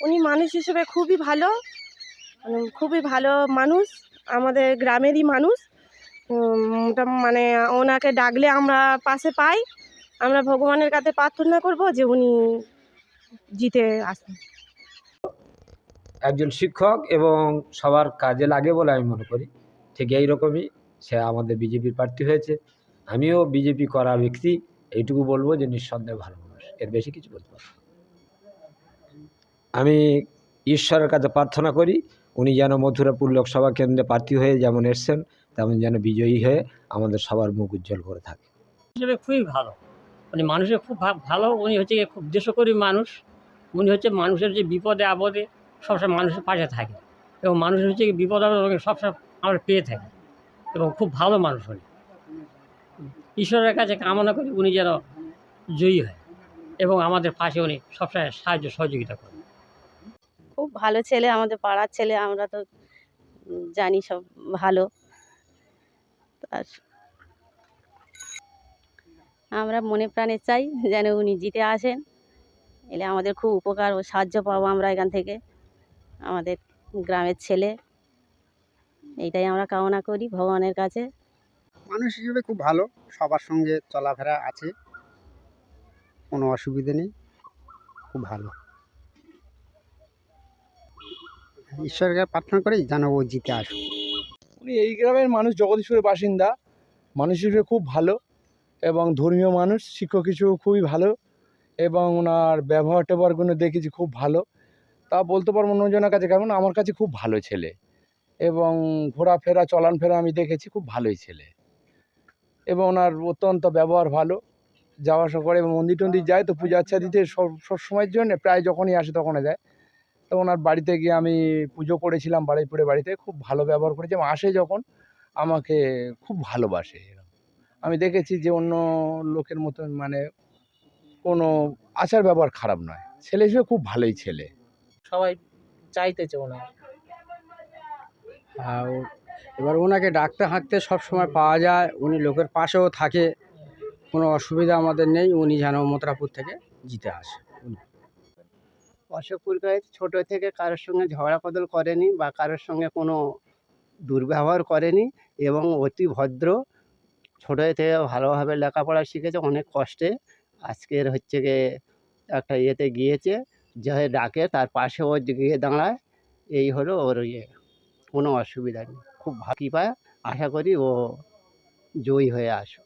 উনি মানুষ হিসেবে খুবই ভালো, খুবই ভালো মানুষ, আমাদের গ্রামেরই মানুষ। ওটা মানে ওনাকে ডাকলে আমরা পাশে পাই। আমরা ভগবানের কাছে প্রার্থনা করব যে উনি জিতে আসেন। একজন শিক্ষক এবং সবার কাজে লাগে বলে আমি মনে করি। ঠিক এইরকমই সে আমাদের বিজেপির প্রার্থী হয়েছে। আমিও বিজেপি করা ব্যক্তি, এইটুকু বলবো যে নিঃসন্দেহে ভালো মানুষ, এর বেশি কিছু বলতে পারবো না। আমি ঈশ্বরের কাছে প্রার্থনা করি উনি যেন মথুরাপুর লোকসভা কেন্দ্রে প্রার্থী হয়ে যেমন এসছেন তেমন যেন বিজয়ী হয়ে আমাদের সবার মুখ উজ্জ্বল করে থাকে। হিসেবে খুবই ভালো, উনি মানুষের খুব ভালো, উনি হচ্ছে গিয়ে খুব দেশকর্মী মানুষ। উনি হচ্ছে মানুষের যে বিপদে আপদে সবসময় মানুষের পাশে থাকে এবং মানুষের হচ্ছে গিয়ে বিপদ আপদে সবসময় আমরা পেয়ে থাকি এবং খুব ভালো মানুষ উনি। ঈশ্বরের কাছে কামনা করি উনি যেন জয়ী হয় এবং আমাদের পাশে উনি সবসময় সাহায্য সহযোগিতা করেন। খুব ভালো ছেলে, আমাদের পাড়ার ছেলে, আমরা তো জানি সব ভালো। আর আমরা মনে প্রাণে চাই যেন উনি জিতে আসেন, এলে আমাদের খুব উপকার ও সাহায্য পাবো আমরা এখান থেকে, আমাদের গ্রামের ছেলে। এইটাই আমরা কামনা করি ভগবানের কাছে। মানুষ হিসেবে খুব ভালো, সবার সঙ্গে চলাফেরা আছে, কোনো অসুবিধে নেই, খুব ভালো। ঈশ্বরকে প্রার্থনা করি যেন ও জিতে আসুক। উনি এই গ্রামের মানুষ, জগদীশপুরের বাসিন্দা, মানুষ হিসেবে খুব ভালো এবং ধর্মীয় মানুষ, শিক্ষক হিসেবেও খুবই ভালো এবং ওনার ব্যবহার ট্যাবহারগুলো দেখেছি খুব ভালো। তা বলতে পারবো অন্যজনের কাছে কেমন, আমার কাছে খুব ভালো ছেলে এবং ঘোরাফেরা চলান ফেরা আমি দেখেছি, খুব ভালোই ছেলে এবং ওনার অত্যন্ত ব্যবহার ভালো। যাওয়া আসা করে এবং মন্দির টন্দির যায় তো পূজা আচ্ছা দিতে সব সময়ের জন্য প্রায় যখনই আসে তখনই যায়। তো ওনার বাড়িতে গিয়ে আমি পুজো করেছিলাম, বারুইপুরে বাড়িতে খুব ভালো ব্যবহার করেছে এবং আসে যখন আমাকে খুব ভালোবাসে। আমি দেখেছি যে অন্য লোকের মতন মানে কোনো আচার ব্যবহার খারাপ নয়, ছেলে হিসেবে খুব ভালোই ছেলে। সবাই চাইতেছে ওনার। আর এবার ওনাকে ডাকতে হাঁকতে সবসময় পাওয়া যায়, উনি লোকের পাশেও থাকে, কোনো অসুবিধা আমাদের নেই। উনি যেন মথুরাপুর থেকে জিতে আসে। অশোক পুরকাইত ছোটো থেকে কারোর সঙ্গে ঝগড়া কদল করেনি বা কারোর সঙ্গে কোনো দুর্ব্যবহার করেনি এবং অতি ভদ্র। ছোটো থেকে ভালোভাবে লেখাপড়া শিখেছে অনেক কষ্টে, আজকের হচ্ছে গিয়ে একটা ইয়েতে গিয়েছে, যে ডাকে তার পাশে ও গিয়ে দাঁড়ায়, এই হলো ওর ইয়ে। কোনো অসুবিধা নেই, খুব কৃপা, আশা করি ও জয়ী হয়ে আসুক।